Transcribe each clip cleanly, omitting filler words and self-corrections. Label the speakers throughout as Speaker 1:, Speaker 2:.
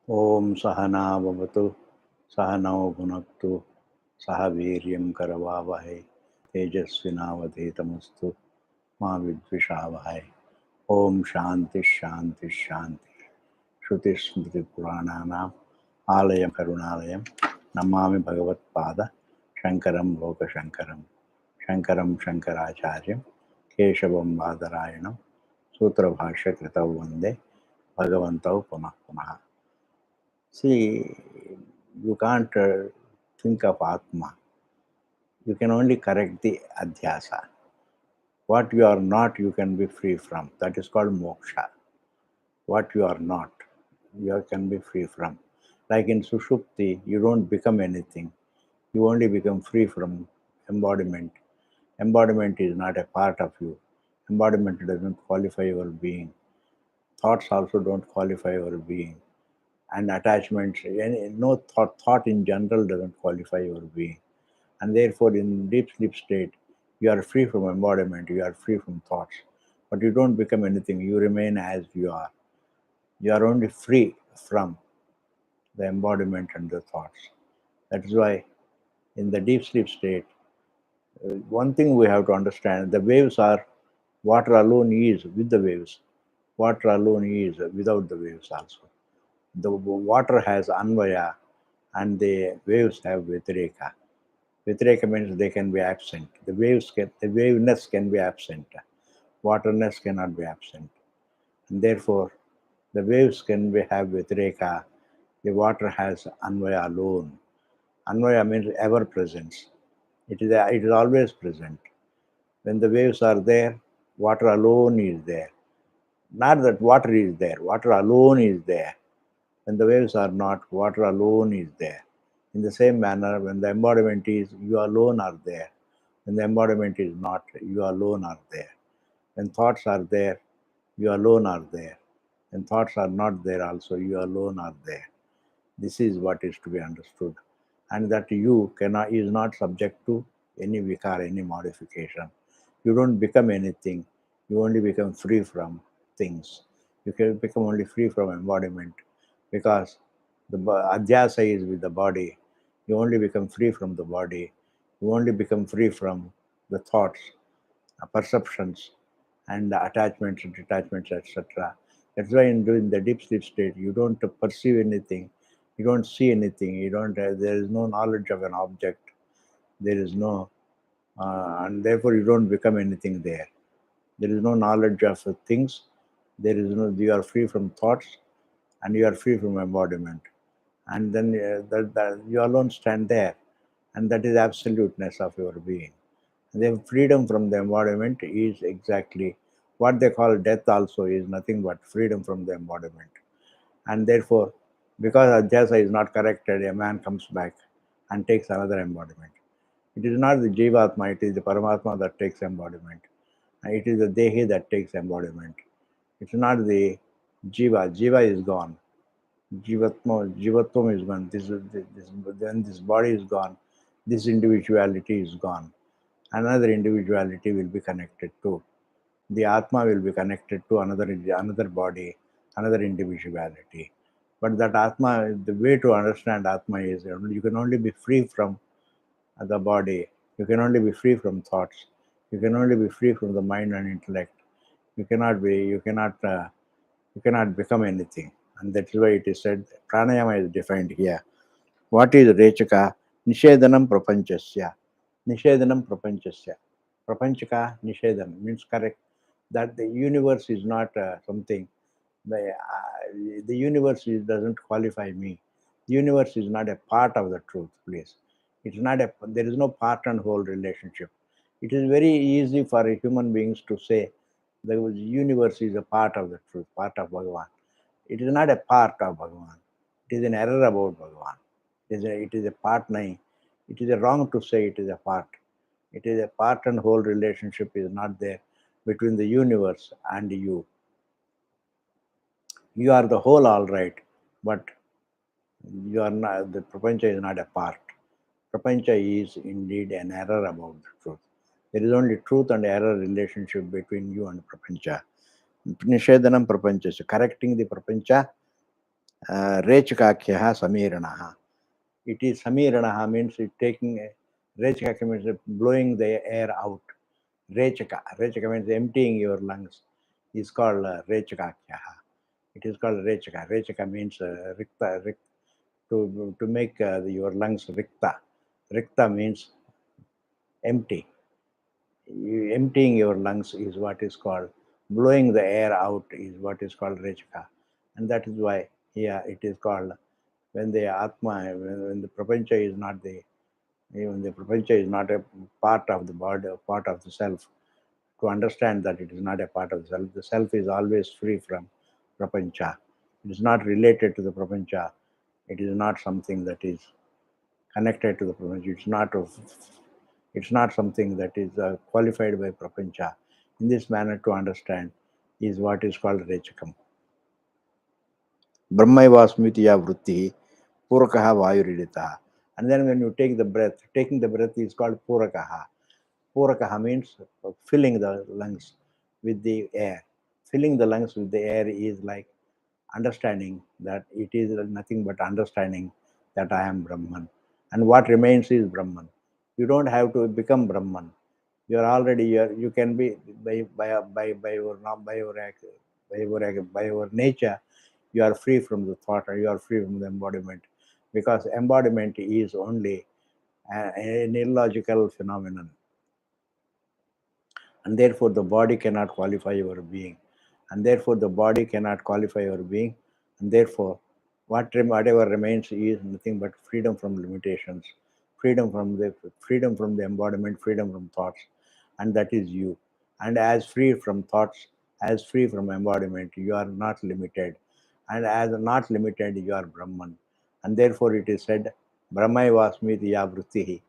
Speaker 1: Om Sahana Bhavatu Sahanao Bhunaktu Saha Viryam Karavavahe Tejasvinavadhetamastu Ma Vidvishavahai. Om Shanti Shanti Shanti Shruti Smriti Purananam Alayam Karunalayam Namami Bhagavat Pada Shankaram Loka Shankaram Shankaram Shankaracharyam Keshavam Badarayanam Sutra Bhashya Kritav Vande Bhagavantav Pumah Pumah. See, you can't think of Atma. You can only correct the adhyasa. What you are not, you can be free from. That is called moksha. What you are not, you can be free from. Like in Sushupti, you don't become anything. You only become free from embodiment. Embodiment is not a part of you. Embodiment doesn't qualify your being. Thoughts also don't qualify your being. And attachments, no thought in general doesn't qualify your being. And therefore, in deep sleep state, you are free from embodiment, you are free from thoughts. But you don't become anything, you remain as you are. You are only free from the embodiment and the thoughts. That is why, in the deep sleep state, one thing we have to understand, the waves are, water alone is with the waves, water alone is without the waves also. The water has anvaya and the waves have vitareka. Vitareka means they can be absent. The waveness can be absent. Waterness cannot be absent. And therefore, the waves can have vitareka. The water has anvaya alone. Anvaya means ever presence. It is always present. When the waves are there, water alone is there. Not that water is there, water alone is there. When the waves are not, water alone is there. In the same manner, when the embodiment is, you alone are there. When the embodiment is not, you alone are there. When thoughts are there, you alone are there. When thoughts are not there also, you alone are there. This is what is to be understood. And that you is not subject to any vikar, any modification. You don't become anything. You only become free from things. You can become only free from embodiment because the adhyasa is with the body. You only become free from the body. You only become free from the thoughts, perceptions, and the attachments, detachments, etc. That's why in doing the deep sleep state, you don't perceive anything, you don't see anything, you don't. There is no knowledge of an object. There is no, and therefore you don't become anything there. There is no knowledge of things. There is no. You are free from thoughts, and you are free from embodiment. And then that you alone stand there, and that is absoluteness of your being. The freedom from the embodiment is exactly what they call death, also is nothing but freedom from the embodiment. And therefore, because adhyasa is not corrected, a man comes back and takes another embodiment. It is not the Jivatma, it is the Paramatma that takes embodiment. And it is the Dehi that takes embodiment. It's not the Jiva. Jiva is gone. Jivatvam is gone. Then this body is gone. This individuality is gone. Another individuality will be connected to. The Atma will be connected to another body, another individuality. But that Atma, the way to understand Atma is you can only be free from the body, you can only be free from thoughts, you can only be free from the mind and intellect. You cannot become anything. And that's why it is said, pranayama is defined here. What is Rechaka? Nishedanam prapanchasya. Nishedanam prapanchasya. Prapanchaka Nishedanam means correct that the universe is not something. The universe doesn't qualify me. The universe is not a part of the truth, please. It's not a. There is no part and whole relationship. It is very easy for human beings to say the universe is a part of the truth, part of Bhagavan. It is not a part of Bhagavan. It is an error about Bhagavan. It is a part nahi. It is a wrong to say it is a part. It is a part and whole relationship is not there between the universe and you. You are the whole, all right, but you are not. The prapancha is not a part. Prapancha is indeed an error about the truth. There is only truth and error relationship between you and prapancha. Nishedanam prapancha, so correcting the prapancha Rechakakhya Samiranaha. It is Samiranaha means it taking Rechakakya means blowing the air out. Rechaka means emptying your lungs is called Rechakakya. It is called Rechaka. Rechaka means Rikta, to make your lungs Rikta. Rikta means empty. Emptying your lungs is what is called, blowing the air out is what is called Rechaka. And that is why here it is called, when the Atma, when the Prapancha is not the, even the Prapancha is not a part of the body, part of the self, to understand that it is not a part of the self is always free from Prapancha. It is not related to the Prapancha. It is not something that is connected to the Prapancha. It's not something that is qualified by Prapancha. In this manner, to understand is what is called Rechakam. Brahmaivasmitiya vritti Purakaha Vayuriditaha. And then when you take the breath, taking the breath is called Purakaha. Purakaha means filling the lungs with the air. Filling the lungs with the air is like understanding that it is nothing but understanding that I am Brahman. And what remains is Brahman. You don't have to become Brahman. You are already here. You can be by your nature. You are free from the thought, or you are free from the embodiment, because embodiment is only an illogical phenomenon, and therefore the body cannot qualify your being, and therefore the body cannot qualify your being, and therefore whatever remains is nothing but freedom from limitations, freedom from the embodiment, freedom from thoughts, and that is you. And as free from thoughts, as free from embodiment, you are not limited, and as not limited, you are Brahman. And therefore it is said, Brahmaivasmiti ya vrittihi,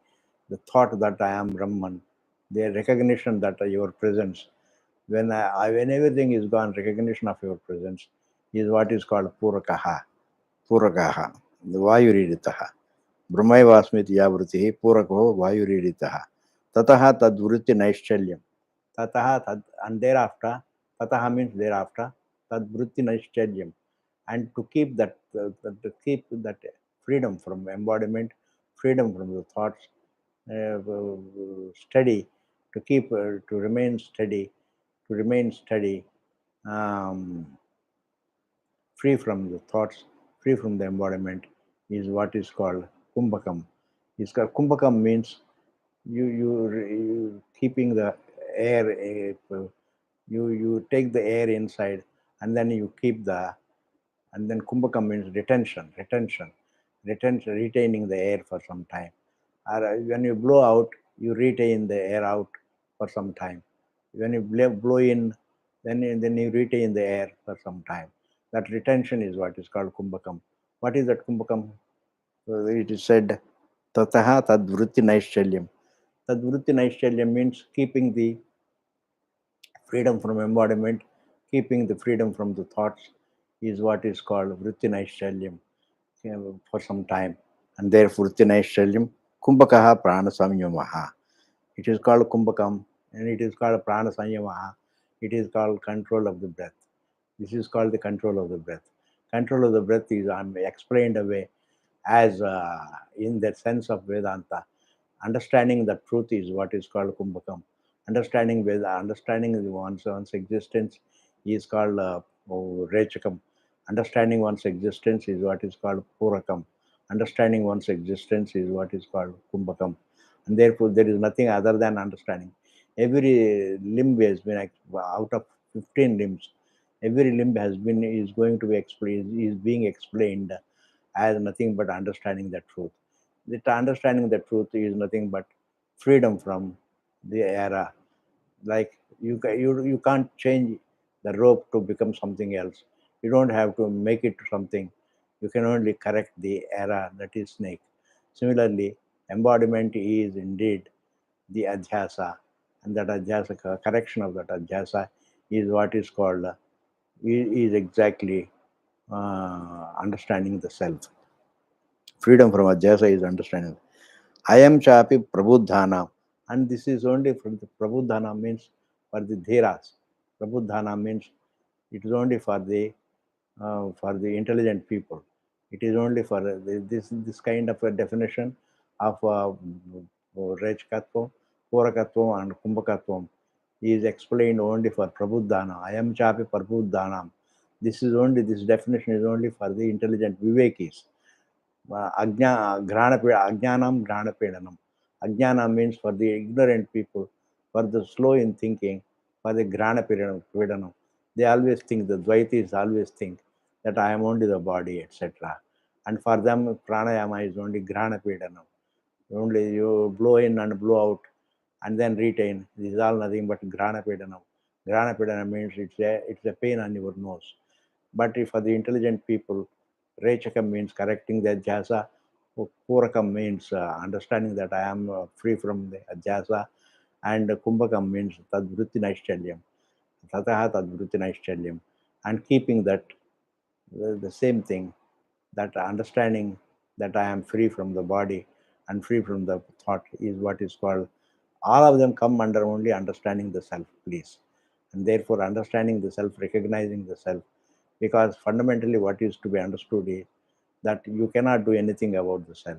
Speaker 1: the thought that I am Brahman, the recognition that your presence, when everything is gone, recognition of your presence is what is called Purakaha. Purakaha, the Vayuriditaha. Brahmaivasmiti yavritihi Purako Vayuriditaha. Tataha tadvritti naischalyam. Tataha tad, and thereafter, Tataha means thereafter, tadvritti naischalyam. And to keep that freedom from embodiment, freedom from the thoughts, steady, to remain steady, um, free from the thoughts, free from the embodiment, is what is called Kumbhakam. Kumbhakam means you keeping the air, you take the air inside, and then you keep the, and then Kumbhakam means retaining the air for some time. Or when you blow out, you retain the air out for some time. When you blow in, then you retain the air for some time. That retention is what is called Kumbhakam. What is that Kumbhakam? So it is said, Tataha tadvritti naischalyam. Tadvritti naischalyam means keeping the freedom from embodiment, keeping the freedom from the thoughts, is what is called vritti naischalyam, for some time. And therefore vritti naischalyam Kumbhakaha prana samyamaha. It is called Kumbhakam, and it is called Prana Sanyamaha. It is called control of the breath. This is called the control of the breath. Control of the breath is explained away as in the sense of Vedanta. Understanding the truth is what is called Kumbhakam. Understanding one's existence is called Rechakam. Understanding one's existence is what is called Purakam. Understanding one's existence is what is called Kumbhakam. And therefore there is nothing other than understanding. Every limb has been, out of 15 limbs, every limb is going to be explained, is being explained as nothing but understanding the truth. That understanding the truth is nothing but freedom from the era. Like you can't change the rope to become something else. You don't have to make it something. You can only correct the error, that is snake. Similarly, embodiment is indeed the adhyasa, and that adhyasa, correction of that adhyasa, is what is called, is exactly understanding the self. Freedom from adhyasa is understanding. I am chapi prabudhana, and this is only for the prabudhana means for the dhiras. Prabudhana means it is only for the for the intelligent people. It is only for this kind of a definition of Rechkatvam, Purakatvam, and Kumbhakatvam is explained only for Prabuddhana. I am Chapi Prabuddhanam. This definition is only for the intelligent Vivekis. Ajnanam Granapedanam. Ajnana means for the ignorant people, for the slow in thinking, for the Granapedanam. They always think, the Dvaitis always think that I am only the body, etc. And for them, pranayama is only Granapedanam. Only you blow in and blow out and then retain. This is all nothing but Granapedanam. Granapedanam means it's a pain on your nose. But for the intelligent people, Rechakam means correcting the jasa. Purakam means understanding that I am free from the jasa. And Kumbhakam means Tadvruti Naishchalyam. Tataha Tadvruti Naishchalyam. And keeping that, the same thing, that understanding that I am free from the body and free from the thought is what is called. All of them come under only understanding the self, please. And therefore, understanding the self, recognizing the self, because fundamentally what is to be understood is that you cannot do anything about the self.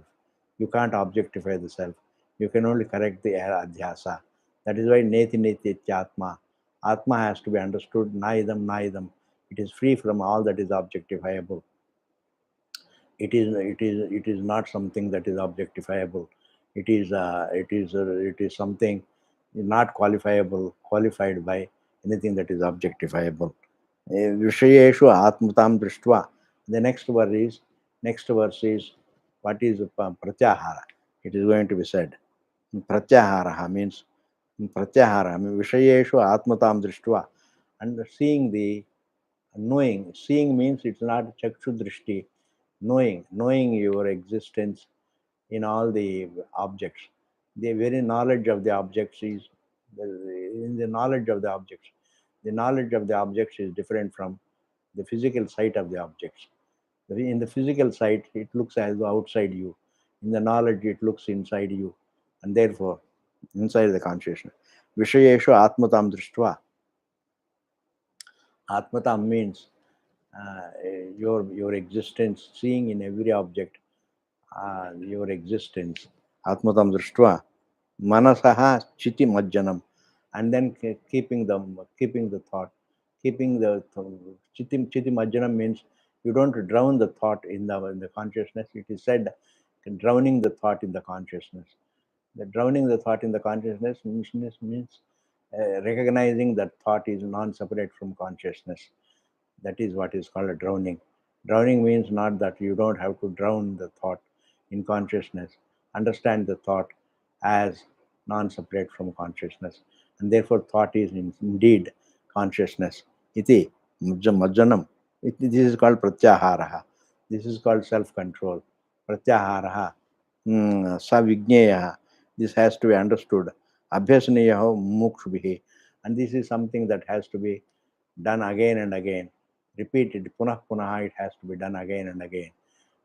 Speaker 1: You can't objectify the self. You can only correct the adhyasa. That is why neti neti atma. Atma has to be understood naidam naidam. It is free from all that is objectifiable. It is not something that is objectifiable. It is something not qualified by anything that is objectifiable. Vishayeshu atmatam drishtva. The next verse is what is pratyahara. It is going to be said. Pratyahara means Vishayeshu atmatam drishtva. And seeing means it's not chakshu drishti. Knowing your existence in all the objects. The very knowledge of the objects is in the knowledge of the objects. The knowledge of the objects is different from the physical sight of the objects. In the physical sight, it looks as though outside you. In the knowledge, it looks inside you, and therefore inside the consciousness. Vishayeshu atmatam drishtva. Atmatam means your existence, seeing in every object your existence. Atmatam drishtva manasaha chiti majjanam. And then keeping the thought, keeping the chiti majjanam means you don't drown the thought in the consciousness. It is said drowning the thought in the consciousness. The drowning the thought in the consciousness means recognizing that thought is non-separate from consciousness. That is what is called a drowning. Drowning means not that you don't have to drown the thought in consciousness. Understand the thought as non-separate from consciousness, and therefore thought is indeed consciousness. Iti majjanam. This is called pratyaharaha. This is called self-control. Pratyaharaha. Savigneya. This has to be understood. Abhyasaniyaho mukshubhihi. And this is something that has to be done again and again, repeated, punah punah, it has to be done again and again.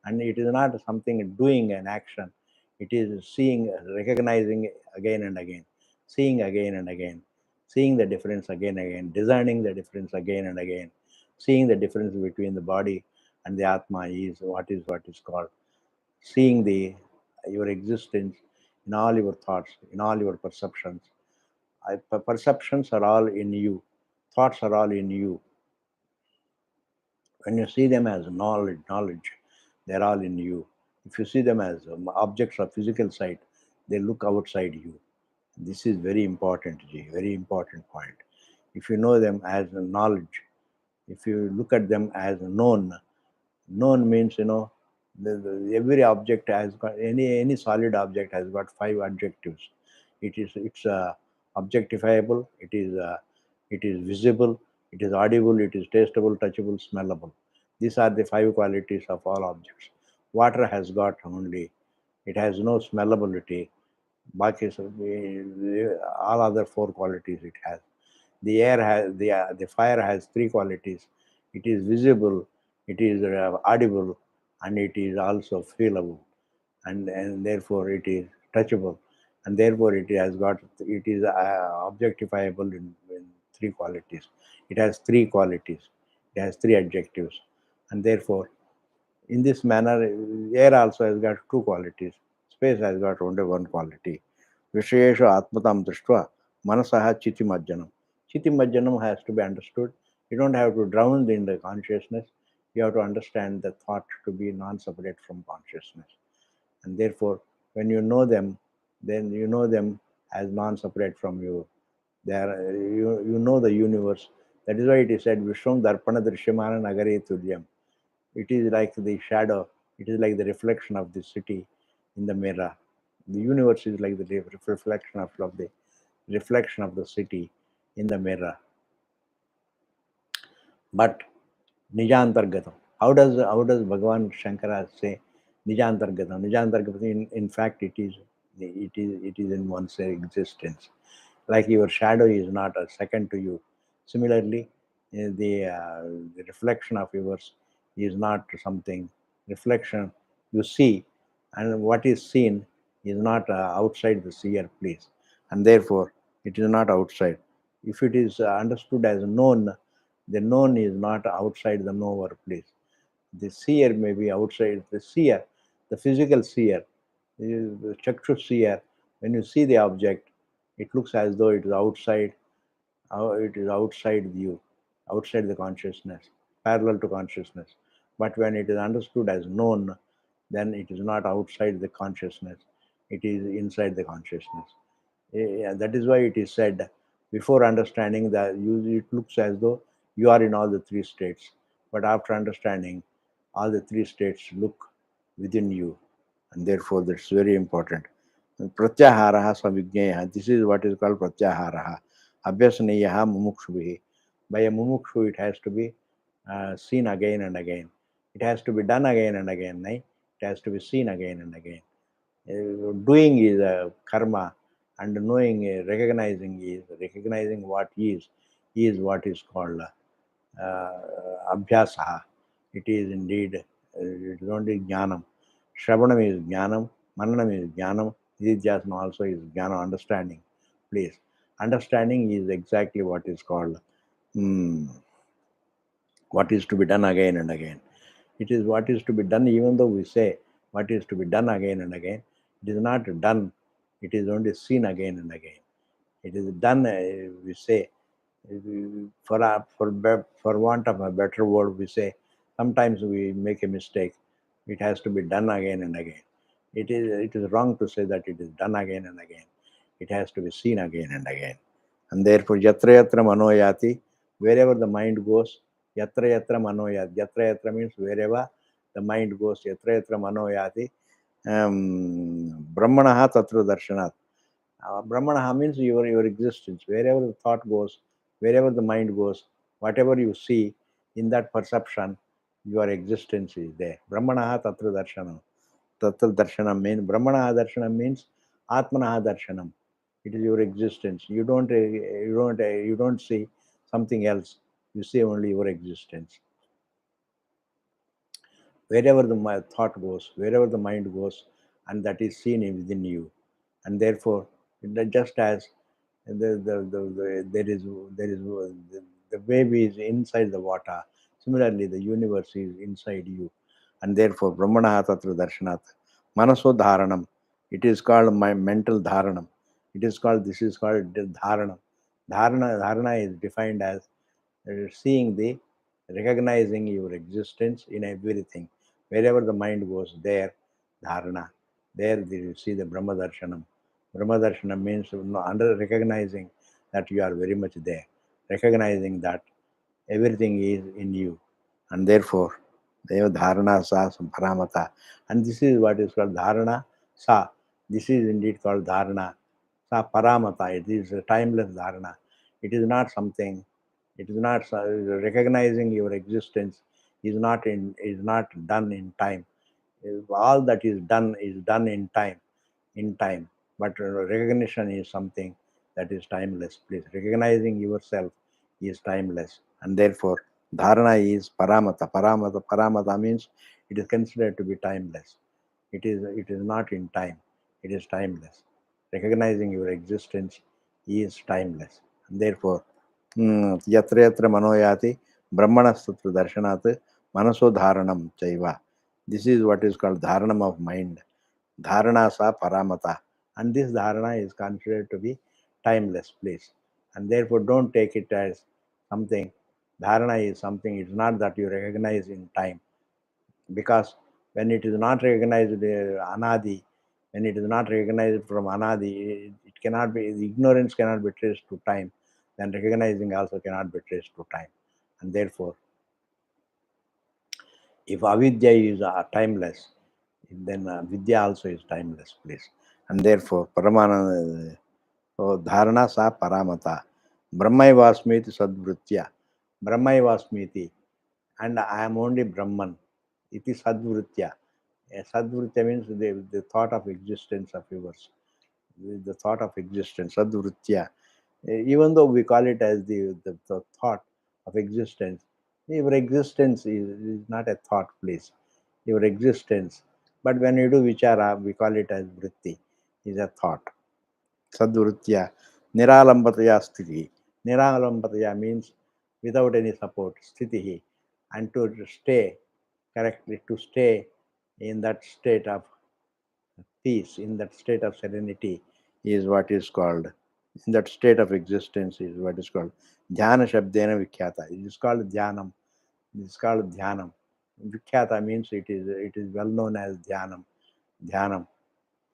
Speaker 1: And it is not something doing an action, it is seeing, recognizing again and again, seeing again and again, seeing the difference again and again, discerning the difference again and again, seeing the difference between the body and the atma is what is called seeing your existence in all your thoughts, in all your perceptions. Perceptions are all in you, thoughts are all in you. When you see them as knowledge, they're all in you. If you see them as objects of physical sight, they look outside you. This is very important, Ji, very important point. If you know them as knowledge, if you look at them as known means, every object has got, any solid object has got five adjectives. It's objectifiable, it is visible, it is audible, it is tastable, touchable, smellable. These are the five qualities of all objects. Water has got only, it has no smellability. Baki, all other four qualities it has. The air has the fire has three qualities. It is visible, it is audible, and it is also feelable, and therefore it is touchable, and therefore it is objectifiable in three qualities. It has three qualities. It has three adjectives. And therefore, in this manner, air also has got two qualities. Space has got only one quality. Vishayesha atmatam drishtva manasaha chitimajjanam. Chitimajjanam has to be understood. You don't have to drown in the consciousness. You have to understand the thought to be non-separate from consciousness. And therefore, when you know them, then you know them as non-separate from you. You know the universe. That is why it is said, Vishwam Darpana Drishyamana Nagare Tulyam. It is like the shadow, it is like the reflection of the city in the mirror. The universe is like the reflection of the city in the mirror. But Nijantargatam. How does Bhagavan Shankara say Nijantargatam? Nijantargatam, in fact, it is in one's existence. Like your shadow is not a second to you. Similarly, the reflection of yours is not something. Reflection you see, and what is seen is not outside the seer, please. And therefore, it is not outside. If it is understood as known, the known is not outside the knower, please. The seer may be outside. The seer, the physical seer, the chakshu seer, when you see the object, it looks as though it is outside. It is outside you, outside the consciousness, parallel to consciousness. But when it is understood as known, then it is not outside the consciousness. It is inside the consciousness. That is why it is said, before understanding that it looks as though you are in all the three states. But after understanding, all the three states look within you. And therefore, that's very important. Pratyaharaha savijñeya. This is what is called pratyaharaha. Abhyasaniyaha mumukshubhi. By a mumukshu, it has to be seen again and again. It has to be done again and again. It has to be seen again and again. Doing is a karma, and knowing, recognizing what is what is called abhyasa. It is indeed, it is only jnanam. Shravanam is jnanam, mananam is jnanam, nididhyasana also is jnana, understanding. Please, understanding is exactly what is called, what is to be done again and again. It is what is to be done, even though we say what is to be done again and again. It is not done, it is only seen again and again. It is done, we say, for want of a better word, we say sometimes we make a mistake. It has to be done again and again. It is wrong to say that it is done again and again. It has to be seen again and again. And therefore, yatra yatra manoyati, wherever the mind goes, yatra yatra manoyati. Yatra yatra means wherever the mind goes, yatra yatra manoyati. Brahmanaha tatra darshanat. Brahmanaha means your existence. Wherever the thought goes, wherever the mind goes, whatever you see, in that perception, your existence is there. Brahmanaha tatra darshanam. Tatra darshanam means, Brahmanaha darshanam means Atmanaha darshanam. It is your existence. You don't see something else. You see only your existence. Wherever the thought goes, wherever the mind goes, and that is seen within you. And therefore, just as the baby is inside the water, similarly the universe is inside you. And therefore, Brahmana Tatra Darshanat, Manaso Dharanam, it is called my mental Dharanam. This is called Dharanam. Dharana is defined as seeing recognizing your existence in everything. Wherever the mind goes, there, dharana. There you see the Brahma Darshanam. Brahma Darshanam means under recognizing that you are very much there, recognizing that everything is in you. And therefore, Deva Dharana Sa Paramata. And this is what is called Dharana Sa. This is indeed called Dharana Sa Paramata. It is a timeless Dharana. It is not something, it is not recognizing your existence is not done in time. All that is done in time, in time. But recognition is something that is timeless. Please, recognizing yourself is timeless, and therefore dharana is paramata. Paramata means it is considered to be timeless. It is not in time. It is timeless. Recognizing your existence is timeless, and therefore yatra yatra manoyati brahmanastatra darshanat manaso dharanam chaiva. This is what is called dharanam of mind. Dharana sa paramata. And this dharana is considered to be timeless, please. And therefore, don't take it as something. Dharana is something, it's not that you recognize in time. Because when it is not recognized anadi, when it is not recognized from anadi, it cannot be, the ignorance cannot be traced to time. Then recognizing also cannot be traced to time. And therefore, if avidya is timeless, then vidya also is timeless, please. And therefore, Paramananda, so dharana sa paramata, Brahmaivasmiti sadvrutya, Brahmaivasmiti, and I am only Brahman. It is sadvrutya. Sadvrutya means the thought of existence of yours, the thought of existence, sadvrutya. Even though we call it as the thought of existence, your existence is not a thought, please. Your existence. But when you do vichara, we call it as vritti, is a thought. Sadvrutya, niralambataya sthiti. Niralambataya means without any support, sthiti. And to stay, correctly, to stay in that state of peace, in that state of serenity, is what is called, in that state of existence is what is called dhyana shabdena vikhyata. It is called dhyanam. It is called dhyanam. Vikhyata means it is well known as dhyanam. Dhyanam.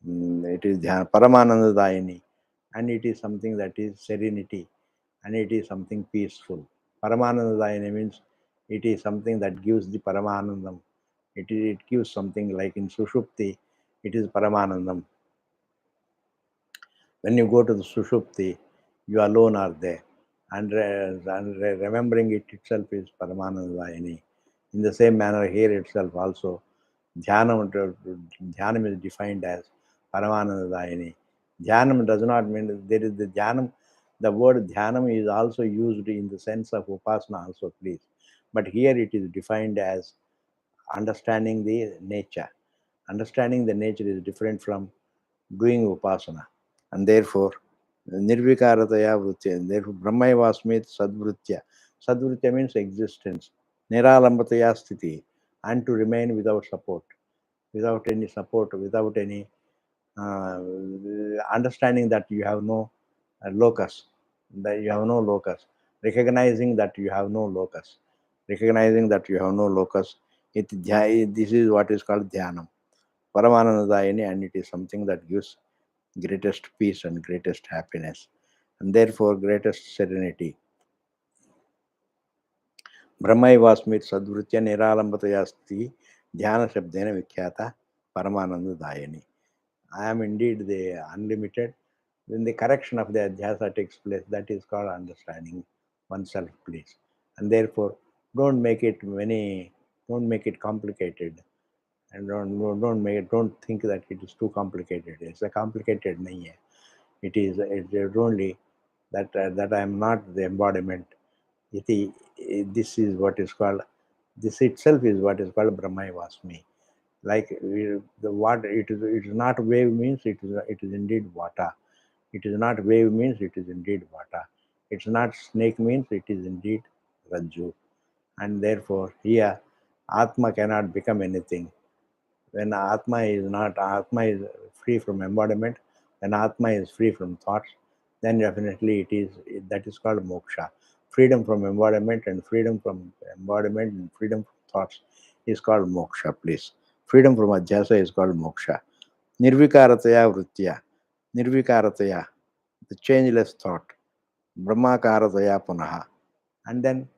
Speaker 1: It is dhyan, Paramanandadayini, and it is something that is serenity, and it is something peaceful. Paramanandadayini means it is something that gives the Paramanandam. It gives something like in Sushupti, it is Paramanandam. When you go to the Sushupti, you alone are there, and remembering it itself is Paramanandadayini. In the same manner, here itself also, Dhyanam is defined as Paramanandadayini. Dhyanam does not mean there is the Dhyanam. The word Dhyanam is also used in the sense of Upasana also, please. But here it is defined as understanding the nature. Understanding the nature is different from doing Upasana. And therefore, Nirvikarataya Vrutya, therefore Brahmaivasmit Sadvrutya. Sadvrutya means existence. Niralambataya Sthiti, and to remain without support, without any support, without any understanding that you have no locus, that you have no locus, recognizing that you have no locus, recognizing that you have no locus. This is what is called Dhyanam, Paramanandadayini, and it is something that gives greatest peace and greatest happiness, and therefore greatest serenity. Brahmaivasmit sadvrutya niralambataya asti dhyana shabdena vikhyata Paramanandadayini. I am indeed the unlimited. When the correction of the adhyasa takes place, that is called understanding oneself, please. And therefore, don't make it complicated, and don't think that it is too complicated. It's a complicated nahi hai. It's only that I am not the embodiment. This is what is called. This itself is what is called Brahmaivasmi. Like the water, it is not wave means it is indeed water. It is not wave means it is indeed water. It's not snake means it is indeed Rajju. And therefore here Atma cannot become anything. When Atma is free from embodiment, when Atma is free from thoughts, then definitely that is called moksha. Freedom from embodiment and freedom from thoughts is called moksha, please. Freedom from adhyasa is called moksha. Nirvikarataya vritya. Nirvikarataya, the changeless thought. Brahmakarataya punaha. And then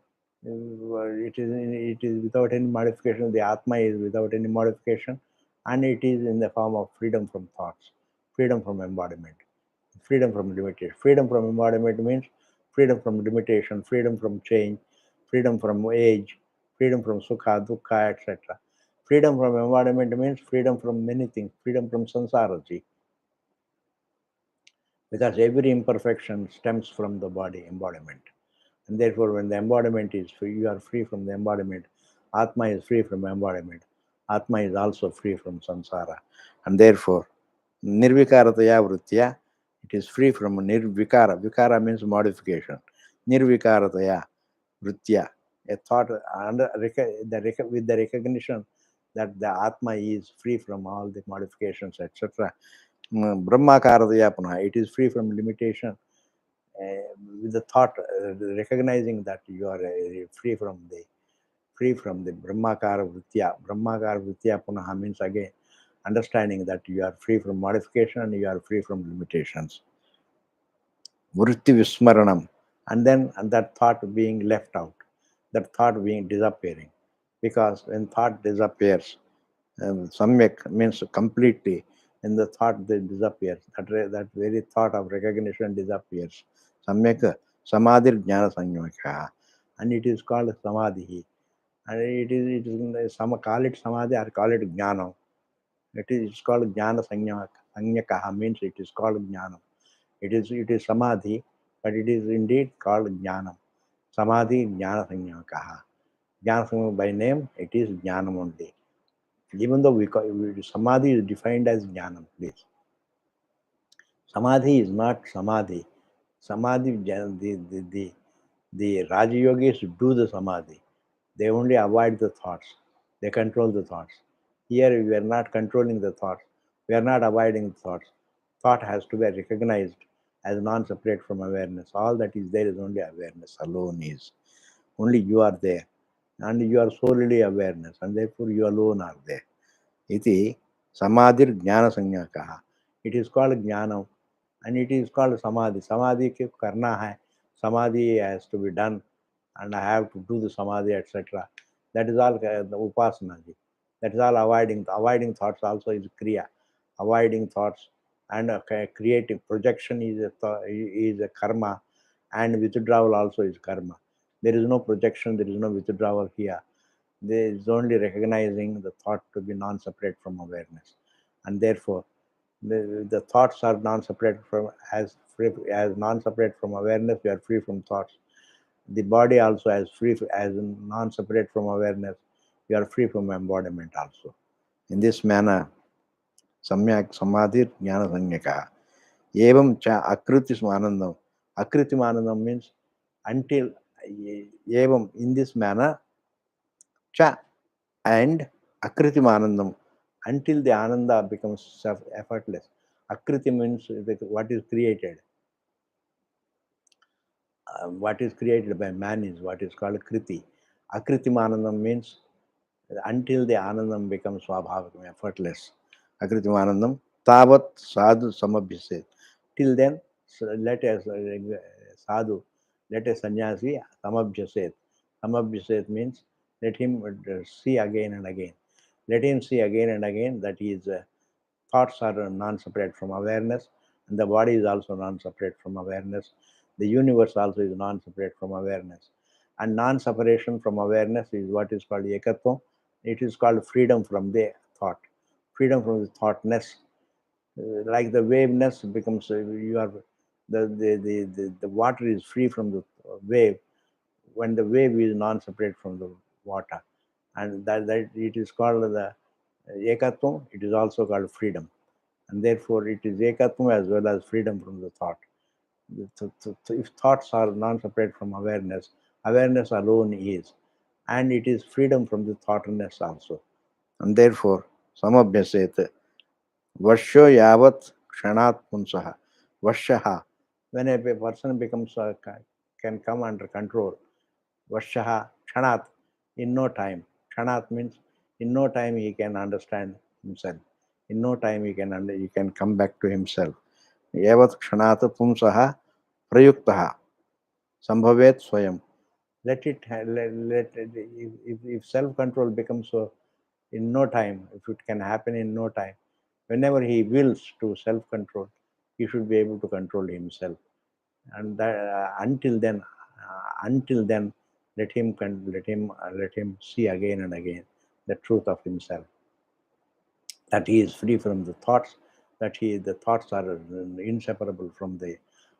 Speaker 1: it is without any modification. The Atma is without any modification, and it is in the form of freedom from thoughts, freedom from embodiment, freedom from limitation. Freedom from embodiment means freedom from limitation, freedom from change, freedom from age, freedom from sukha, dukkha, etc. Freedom from embodiment means freedom from many things, freedom from samsaraji, because every imperfection stems from the body embodiment. And therefore, when the embodiment is free, you are free from the embodiment. Atma is free from embodiment. Atma is also free from samsara. And therefore, nirvikarataya vritya, it is free from nirvikara. Vikara means modification. Nirvikarataya vritya, a thought with the recognition that the Atma is free from all the modifications, etc. Brahmakara Yapana, it is free from limitation. With the thought, recognizing that you are free from the Brahmakara Vritya. Brahmakara Vritya Punaha means again understanding that you are free from modification and you are free from limitations. Vritti Vismaranam, and that thought being left out, that thought being disappearing. Because when thought disappears, samyak means completely, when the thought disappears, that very thought of recognition disappears. Samyak samadhir jnana sanyaka, and it is called samadhi. And it is some call it samadhi or call it jnana. It's called jnana sanyaka means it is called jnana. It is samadhi, but it is indeed called jnanam. Samadhi jnana sanyaka. Jnana by name, it is jnanam only. Even though samadhi is defined as jnanam, please. Samadhi is not samadhi. Samadhi, the Raja Yogis do the samadhi. They only avoid the thoughts. They control the thoughts. Here we are not controlling the thoughts. We are not avoiding the thoughts. Thought has to be recognized as non-separate from awareness. All that is there is only awareness alone is. Only you are there. And you are solely awareness. And therefore you alone are there. Iti samadhir jnana sanyakaha. It is called jnanam and it is called samadhi. Samadhi ke karna hai. Samadhi has to be done and I have to do the samadhi, etc. That is all the upasana. That is all avoiding. Avoiding thoughts also is kriya. Avoiding thoughts and creative projection is a karma, and withdrawal also is karma. There is no projection, there is no withdrawal here. There is only recognizing the thought to be non-separate from awareness, and therefore the thoughts are non-separate from as non-separate from awareness. You are free from thoughts. The body also as non-separate from awareness. You are free from embodiment also. In this manner, samyak samadhi jnana sanyaka. Evam cha akritis anandam. Akritim anandam means until evam in this manner cha and akritim anandam until the ananda becomes effortless. Akriti means what is created. What is created by man is what is called kriti. Akritim anandam means until the anandam becomes swabhavakam, effortless. Akritim anandam tavat sadhu samabhyaset. Till then, let us sadhu, let a sannyasi samabhyaset. Samabhyaset means let him see again and again. Let him see again and again that his thoughts are non-separate from awareness, and the body is also non-separate from awareness. The universe also is non-separate from awareness. And non-separation from awareness is what is called ekatvam. It is called freedom from the thought, freedom from the thoughtness. Like the waveness becomes, you are the water is free from the wave when the wave is non-separate from the water, and that it is called the ekatvam. It is also called freedom, and therefore it is ekatvam as well as freedom from the thought. So if thoughts are non-separate from awareness, awareness alone is, and it is freedom from the thoughtness also. And therefore, samabhyaset varsho yavat kshanat punsaha. Varshaha, when a person becomes can come under control. Varshaha kshanat, in no time. Kshanat means in no time he can understand himself. In no time he can come back to himself. Yavat kshanat pumsaha prayuktaha sambhavet swayam. Let it if self-control becomes so in no time, if it can happen in no time, whenever he wills to self-control, he should be able to control himself. And that, until then, let him see again and again the truth of himself, that he is free from the thoughts, that the thoughts are inseparable from the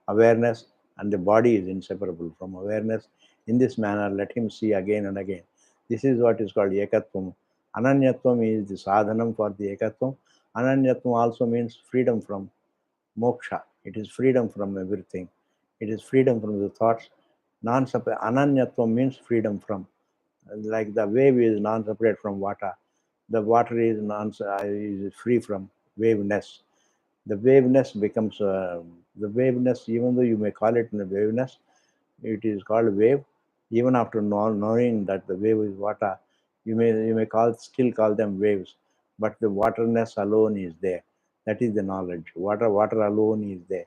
Speaker 1: awareness, and the body is inseparable from awareness. In this manner, let him see again and again. This is what is called ekatvam. Ananyatvam is the sadhanam for the ekatvam. Ananyatvam also means freedom from moksha. It is freedom from everything. It is freedom from the thoughts. Non-separate. Ananyatvam means freedom from. Like the wave is non-separate from water. The water is free from waveness. The waveness becomes the waveness, even though you may call it a waveness, it is called wave. Even after knowing that the wave is water, you may still call them waves, but the waterness alone is there. That is the knowledge. Water alone is there,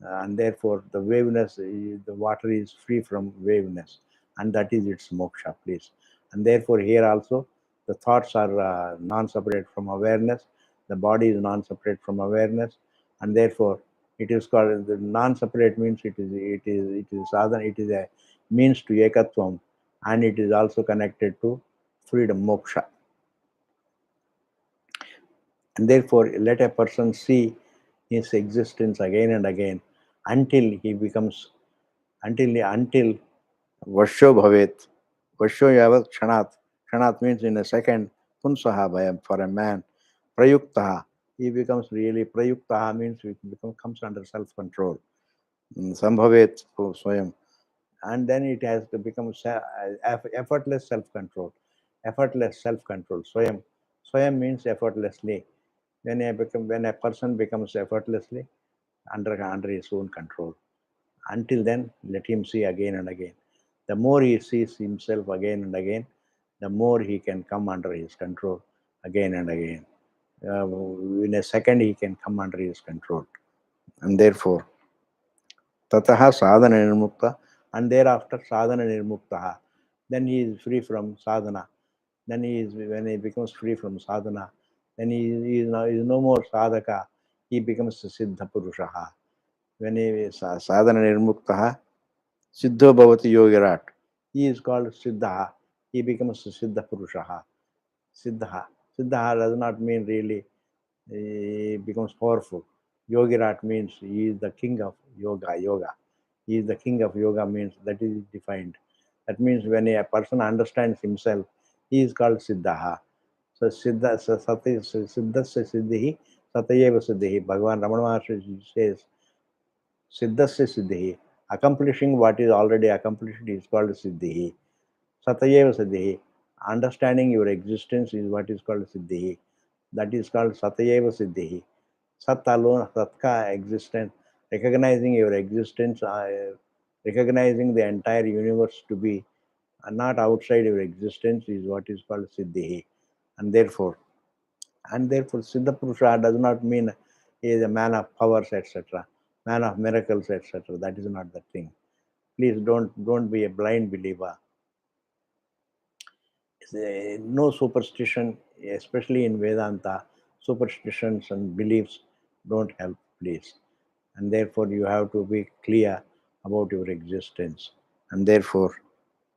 Speaker 1: and therefore the waveness, the water is free from waveness, and that is its moksha, please. And therefore here also the thoughts are non-separate from awareness, the body is non-separate from awareness, and therefore it is called the non-separate means it is sadhana, it is a means to ekatvam, and it is also connected to freedom, moksha. And therefore let a person see his existence again and again until he becomes, until Vasho Bhavet. Vasho Yavat Kshanat. Kshanat means in a second. Punsaha Bhayam for a man. Prayuktaha. He becomes really Prayuktaha means he comes under self-control. Sambhavet Swayam. And then it has to become effortless self-control. Effortless self-control. Swayam. Swayam means effortlessly. When a person becomes effortlessly under his own control. Until then, let him see again and again. The more he sees himself again and again, the more he can come under his control again and again. In a second, he can come under his control. And therefore, tataha sadhana nirmukta, and thereafter sadhana nirmuktaha. Then he is free from sadhana. When he becomes free from sadhana, then he is no more sadhaka. He becomes a siddha purushaha. When he is sadhana nirmuktaha, Siddho Bhavati Yogirat. He is called Siddha. He becomes Siddha Purushaha. Siddha. Siddha does not mean really he becomes powerful. Yogirat means he is the king of yoga. Yoga. He is the king of yoga means that is defined. That means when a person understands himself, he is called Siddha. So Siddha, Siddhasya Siddhi, Satayeva Siddhi. Bhagavan Ramana Maharshi says, Siddhasya Siddhi. Accomplishing what is already accomplished is called Siddhi. Satayeva Siddhi. Understanding your existence is what is called Siddhi. That is called Satayeva Siddhi. Sat alone, Satka existence, recognizing your existence, recognizing the entire universe to be not outside your existence is what is called Siddhi. And therefore, Siddha Purusha does not mean he is a man of powers, etc., man of miracles, etc. That is not the thing. Please don't be a blind believer. No superstition, especially in Vedanta, superstitions and beliefs don't help, please. And therefore, you have to be clear about your existence. And therefore,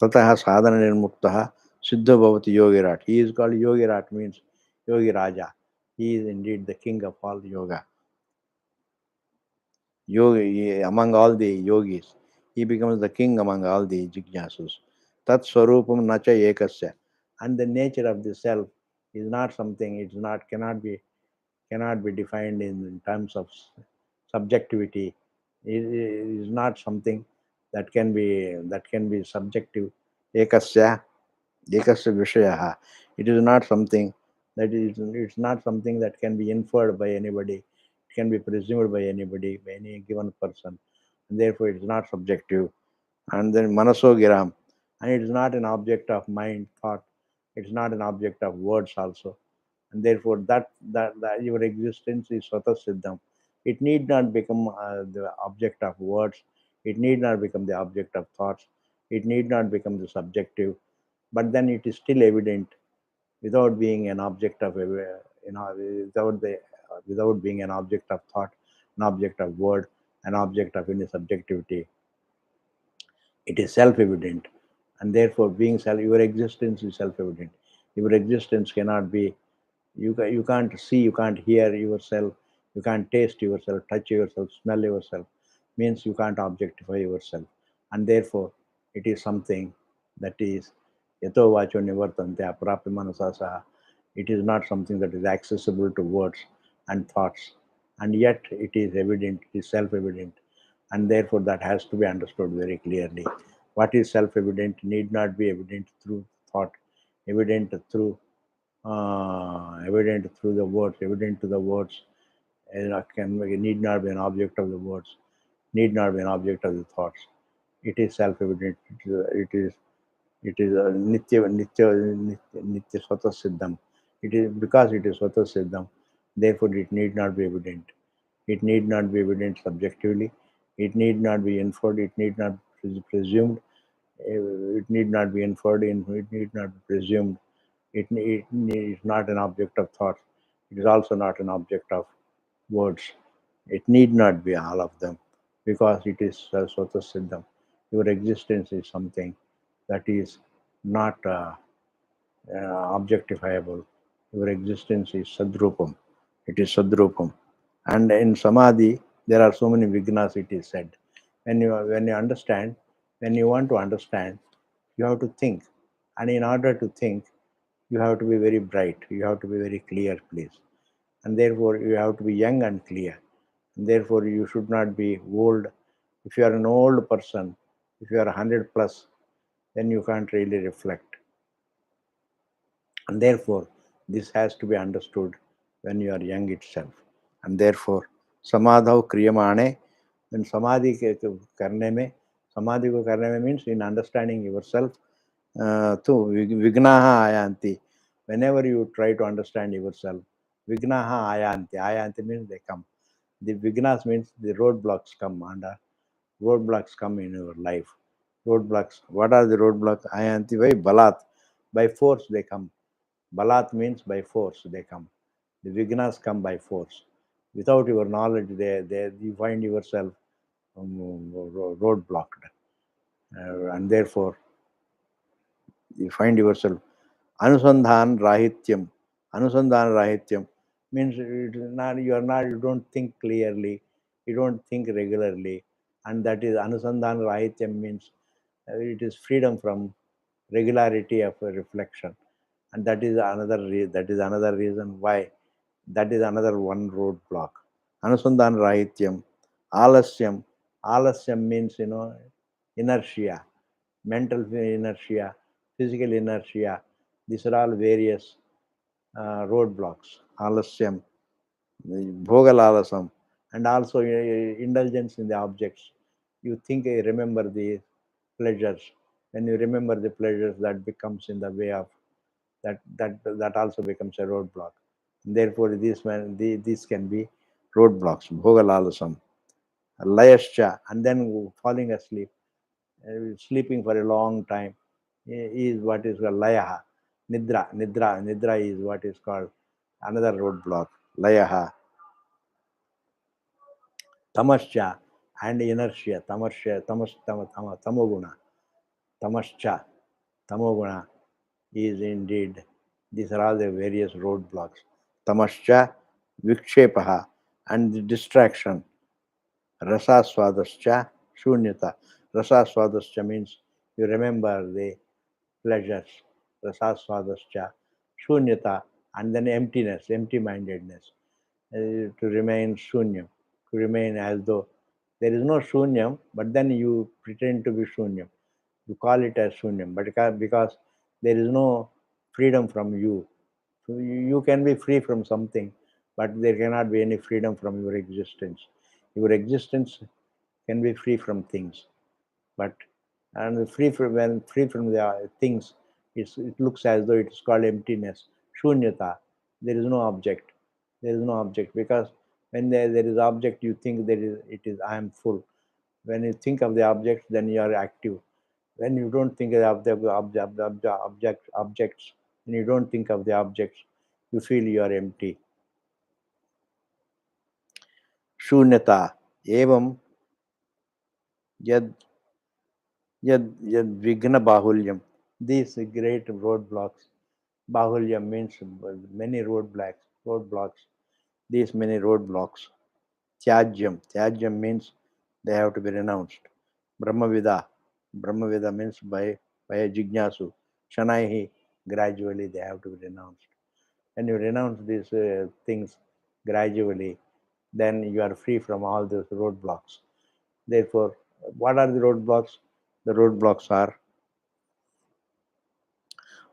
Speaker 1: Tataha sadhana nirmuktaha siddho bhavati yogirat. He is called yogirat, means yogi raja. He is indeed the king of all yoga. Yogi, among all the yogis, he becomes the king among all the jignasus. Tat swarupam nacha ekasya. And the nature of the self is not something, it's not, cannot be defined in terms of subjectivity. It is not something that can be subjective. Ekasya, ekasya vishaya. It is not something it's not something that can be inferred by anybody. It can be presumed by anybody, by any given person. And therefore it is not subjective. And then manaso giram. And it is not an object of mind, thought. It's not an object of words also. And therefore that your existence is swata siddham. It need not become the object of words. It need not become the object of thoughts. It need not become the subjective, but then it is still evident without being an object of without being an object of thought, an object of word, an object of any subjectivity. It is self-evident, and therefore being your existence is self-evident. Your existence cannot be, you can't see, you can't hear yourself, you can't taste yourself, touch yourself, smell yourself, means you can't objectify yourself. And therefore it is something that is yato vacho nivartante aprapya manasa saha. It is not something that is accessible to words and thoughts, and yet it is evident, it is self-evident, and therefore that has to be understood very clearly. What is self-evident need not be evident through thought, evident through the words, evident to the words, need not be an object of the words, need not be an object of the thoughts. It is self-evident. It is a nitya swata siddham. It is because it is swata siddham. Therefore, it need not be evident. It need not be evident subjectively. It need not be inferred. It need not be presumed. It need not be inferred. It need not be presumed. It is not an object of thought. It is also not an object of words. It need not be all of them because it is Swata Siddham. Your existence is something that is not objectifiable. Your existence is Sadrupam. It is Sadrupam. And in Samadhi, there are so many vignas, it is said. When you understand, when you want to understand, you have to think. And in order to think, you have to be very bright. You have to be very clear, please. And therefore, you have to be young and clear. And therefore, you should not be old. If you are an old person, if you are 100 plus, then you can't really reflect. And therefore, this has to be understood when you are young itself. And therefore, samadhav kriyamane, when samadhi karne mein, samadhi ko karne mein means in understanding yourself, to vignaha ayanti. Whenever you try to understand yourself, vignaha ayanti. Ayanti means they come. The vignas means the roadblocks come, and roadblocks come in your life. Roadblocks. What are the roadblocks? Ayanti by balat. By force they come. Balat means by force they come. The vignas come by force. Without your knowledge, you find yourself roadblocked. And therefore, you find yourself anusandhan rahityam. Anusandhan rahityam means it is not, you don't think clearly, you don't think regularly, and that is anusandhan rahityam means it is freedom from regularity of a reflection, and that is another reason why, that is another one roadblock. Anusandhan rahityam, alasyam means inertia, mental inertia, physical inertia. These are all various roadblocks. Alasyam, bhogalalasam, and also indulgence in the objects. You think, remember the pleasures. When you remember the pleasures, that becomes in the way of that also becomes a roadblock. Therefore, these can be roadblocks. Bhogalalasam, layascha, and then falling asleep, sleeping for a long time is what is called layaha. Nidra is what is called another roadblock. Layaha, tamascha, and inertia. Tamoguna. Tamascha, tamoguna is indeed, these are all the various roadblocks. Tamascha, vikshepaha, and the distraction. Rasaswadascha, shunyata. Rasaswadascha means you remember the pleasures. Rasaswadascha, shunyata, and then emptiness, empty-mindedness. To remain shunyam, to remain as though there is no shunyam, but then you pretend to be shunyam. You call it as shunyam, but because there is no freedom from you. So you can be free from something, but there cannot be any freedom from your existence. Your existence can be free from things, but and free from the things, it looks as though it is called emptiness, shunyata. There is no object. There is no object because when there is object, you think it is I am full. When you think of the object, then you are active. When you don't think of the objects, when you don't think of the objects, you feel you are empty. Shunyata evam yad yad vigna bahulyam. These great roadblocks. Bahulyam means many roadblocks. These many roadblocks. Tyajyam means they have to be renounced. Brahmavida. Brahmavida means by a jignasu. Shanaihi, gradually they have to be renounced. When you renounce these things gradually, then you are free from all those roadblocks. Therefore, what are the roadblocks? The roadblocks are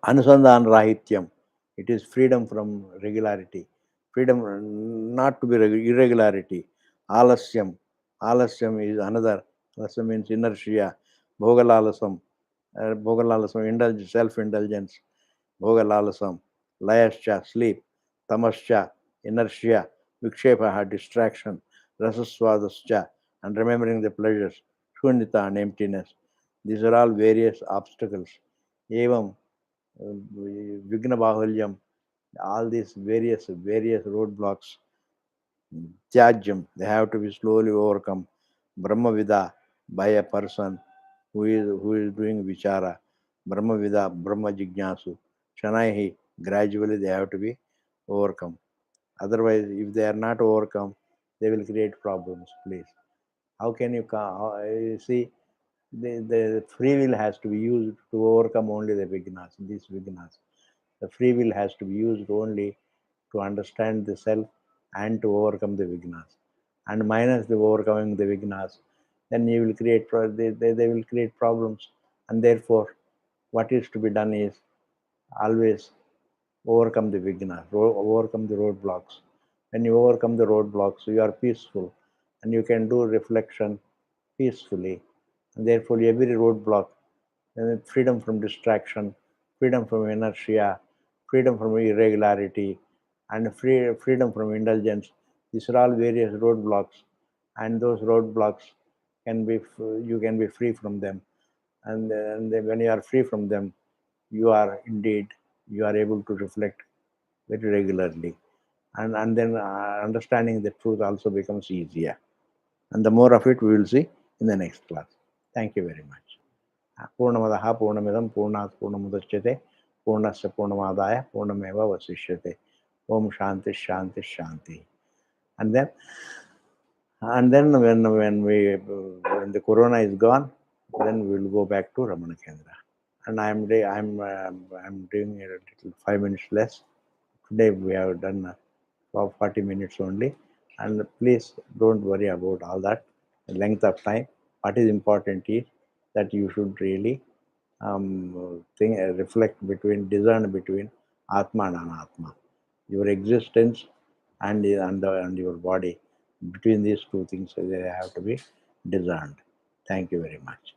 Speaker 1: Anusandhan Rahityam. It is freedom from regularity. Freedom not to be irregularity. Alasyam. Alasyam is another. Alasya means inertia. Bhogalalasam. Bhogalalasam, self-indulgence. Bhogalalasam. Layascha, sleep. Tamascha, inertia. Vikshepaha, distraction. Rasaswadascha, and remembering the pleasures. Shunyata, and emptiness. These are all various obstacles. Evam, Vigna Bahulyam, all these various roadblocks, Tyajam, they have to be slowly overcome. Brahmavida, by a person who is doing vichara. Brahmavida, Brahma Jignasu. Shanaihi, gradually they have to be overcome. Otherwise, if they are not overcome, they will create problems, please. How can you see? The free will has to be used to overcome only the vignas, these vignas. The free will has to be used only to understand the self and to overcome the vignas. And minus the overcoming the vignas, then you will create they will create problems. And therefore, what is to be done is always overcome the vignas, overcome the roadblocks. When you overcome the roadblocks, you are peaceful and you can do reflection peacefully. And therefore, every roadblock, freedom from distraction, freedom from inertia, freedom from irregularity, and freedom from indulgence. These are all various roadblocks, and those roadblocks you can be free from them. And then when you are free from them, you are able to reflect very regularly, and then understanding the truth also becomes easier. And the more of it we will see in the next class. Thank you very much. Purnamadaha Purnamidam Purnat Purnamudachyate Purnasya Purnamadaya Purnameva Vasishyate. Om Shanti Shanti Shanti. And then when the corona is gone, then we will go back to Ramana Kendra. And I'm doing a little 5 minutes less. Today we have done 40 minutes only. And please don't worry about all that, the length of time. What is important is that you should really discern between Atma and Anatma. Your existence and your body, between these two things, they have to be discerned. Thank you very much.